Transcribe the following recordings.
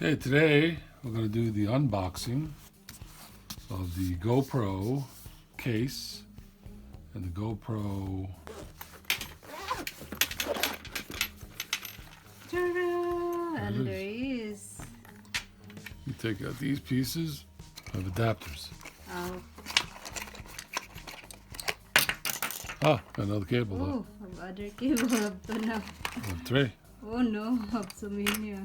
Okay, today we're going to do the unboxing of the GoPro case and the GoPro. Ta-da! And there is. You take out these pieces of adapters. Oh, Ah, got another cable though. of other cable up to now. Three. Oh no, have so many. There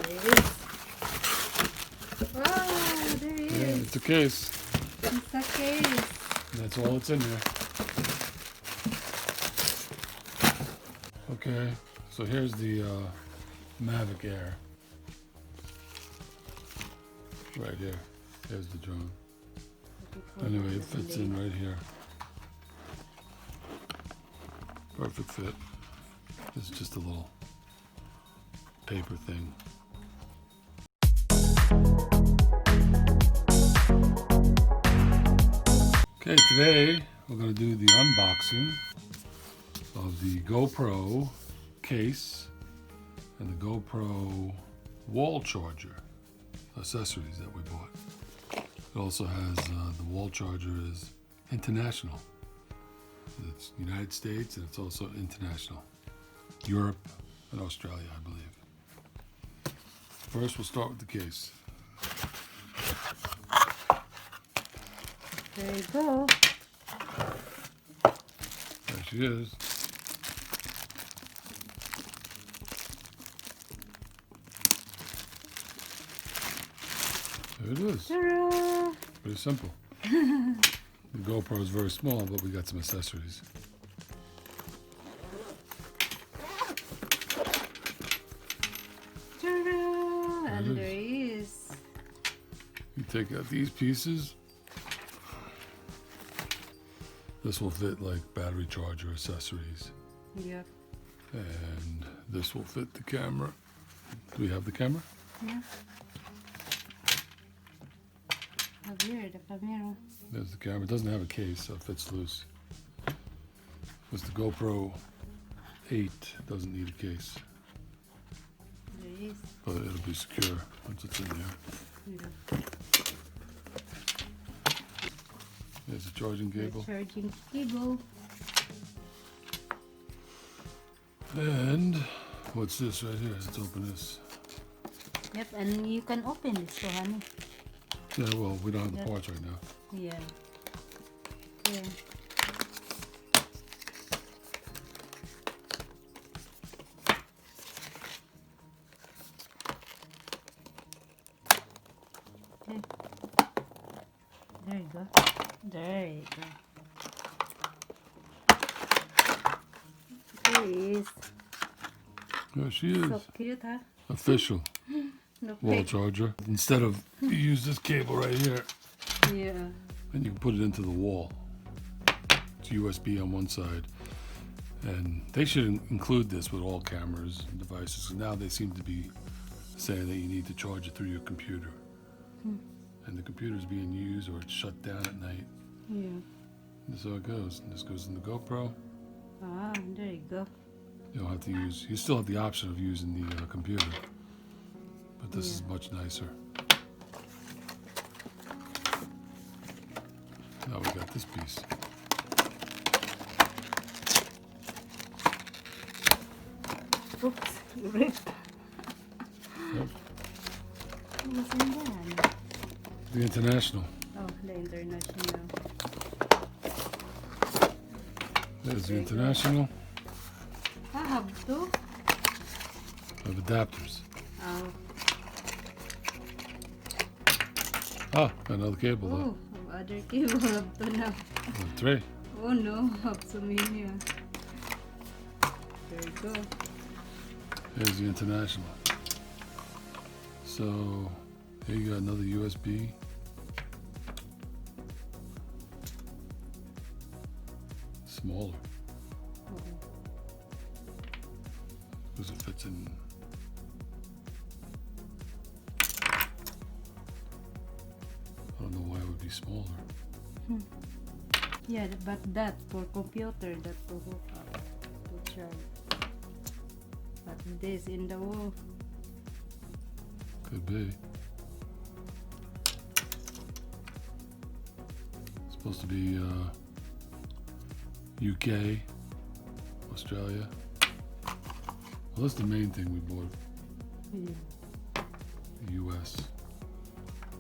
it is. Wow, there it Yeah, is. it's a case. It's a case. That's all that's in there. Okay, so here's the Mavic Air. Right here. There's the drone. Anyway, it fits in right here. Perfect fit. It's just a little paper thing. Okay, today we're going to do the unboxing of the GoPro case and the GoPro wall charger accessories that we bought. It also has the wall charger is international. It's United States and it's also international. Europe and Australia, I believe. First, we'll start with the case. There you go. There she is. There it is. Ta-da! Pretty simple. The GoPro is very small, but we got some accessories. Ta-da! And there is. You take out these pieces. This will fit like battery charger accessories. Yep. And this will fit the camera. Do we have the camera? Yeah. Have here the camera. There's the camera. It doesn't have a case, so it fits loose. It's the GoPro 8. It doesn't need a case. There is. But it'll be secure once it's in there. Yeah. There's a charging cable. The charging cable. And what's this right here? Let's open this. Yep, and you can open this, so honey. Yeah, well, we don't have the Yep. parts right now. Yeah. Okay. Okay. There you go. There you go. There he is. There she is. So cute, huh? Official No wall fake. charger. Instead of, you use this cable right here, Yeah. and you can put it into the wall. It's USB on one side. And they should include this with all cameras and devices. Now they seem to be saying that you need to charge it through your computer. And the computer's being used or it's shut down at night. Yeah. That's how it goes. And this goes in the GoPro. Ah, there you go. You don't have to use, you still have the option of using the computer. But this is much nicer. Now we got this piece. Oops, you ripped. Yep. What's in there? The International. Oh, the international. There's the International I have two. of adapters. Oh, Ah, got another cable though. of other cable up to now. Three. Oh no, have so many. There you go. There's the International. So here you got another USB. Smaller. Because it fits in. I don't know why it would be smaller. Yeah, but that for computer, that to hook up to charge. But this in the wall. Could be. Supposed to be UK, Australia. Well, that's the main thing we bought. Yeah. The US.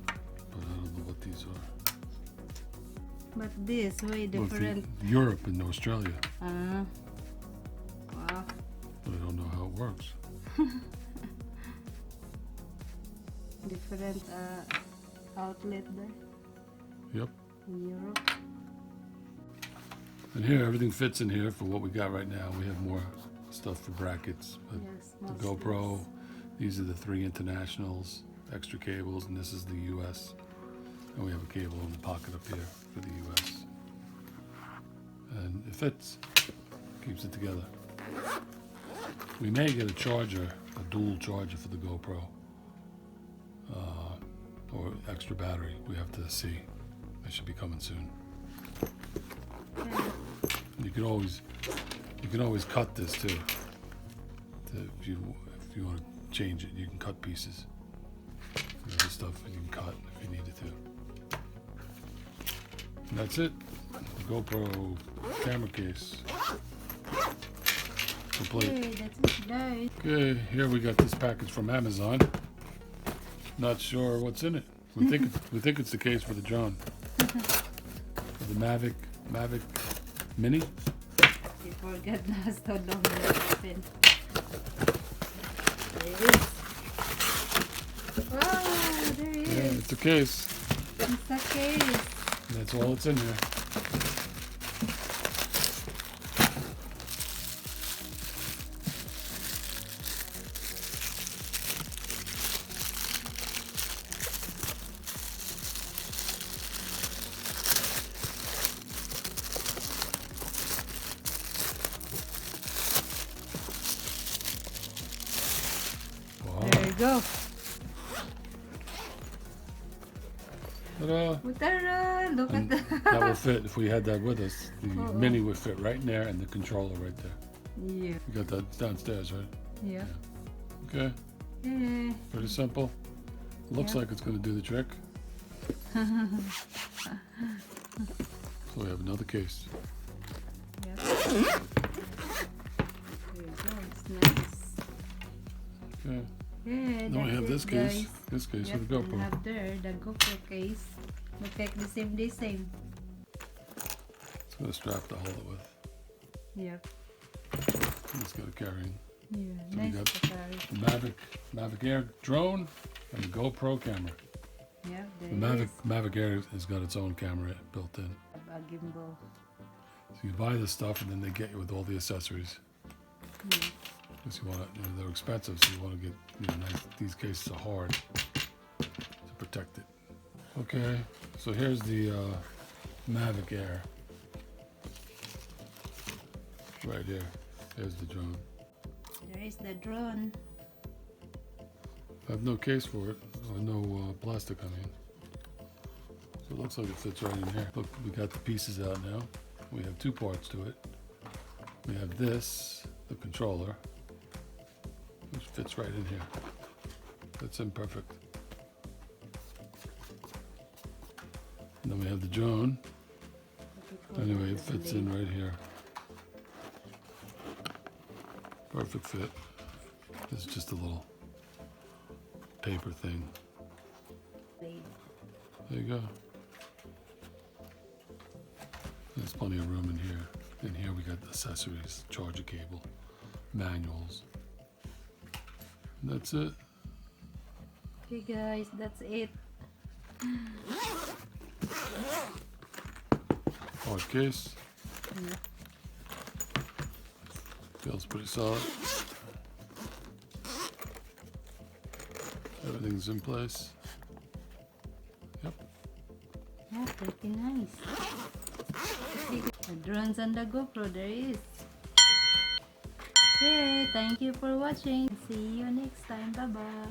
But I don't know what these are. But this way Well, different. Europe and Australia. Wow. But I don't know how it works. Different outlet there Yep. in Europe. And here, everything fits in here for what we got right now. We have more stuff for brackets. But Yes, the more GoPro, space. these are the 3 internationals, extra cables, and this is the US. And we have a cable in the pocket up here for the US. And it fits, keeps it together. We may get a charger, a dual charger for the GoPro, or extra battery. We have to see. It should be coming soon. Yeah. You can always cut this too. If you want to change it, you can cut pieces. This stuff you can cut if you needed to. And that's it. The GoPro camera case. Complete. Okay, that's it, guys. Okay, here we got this package from Amazon. Not sure what's in it. We think it's the case for the drone. For the Mavic Mini. You forgot last how long it open. There it is. Wow, there it Yeah, is. it's a case. It's a case. That's all that's in there. There you go. Ta-da. Ta-da! Look at And that. that will fit if we had that with us. The Uh-oh. Mini would fit right in there and the controller right there. Yeah. You got that downstairs, right? Yeah. Okay, Yeah. pretty simple. Looks Yeah. like it's going to do the trick. So we have another case. Yep. There you go. It's nice. Okay. Yeah, Then we that's have it, this case. guys. This case Yep, for the and GoPro. have there the GoPro case. Look like the same. It's got a strap to hold it with. Yep. And it's got a carrying. Yeah. So we Nice got to carry. The Mavic Air drone and the GoPro camera. Yep. There The it is. Mavic Air has got its own camera built in. A gimbal. So you buy this stuff and then they get you with all the accessories. Yeah. Because you want to, they're expensive, so you want to get, nice. These cases are hard to protect it. Okay, so here's the Mavic Air. Right here. There's the drone. There is the drone. I have no case for it, or no plastic, I mean. So it looks like it fits right in here. Look, we got the pieces out now. We have 2 parts to it. We have this, the controller, which fits right in here. That's in perfect. And then we have the drone. Anyway, it fits in right here. Perfect fit. This is just a little paper thing. There you go. There's plenty of room in here. In here we got accessories, charger cable, manuals. And that's it. Okay, guys, that's it. Hard case. Yeah. Feels pretty solid. Everything's in place. Yep. Yeah, pretty nice. Okay, the drones and the GoPro, there is. Okay, thank you for watching. See you next time. Bye bye.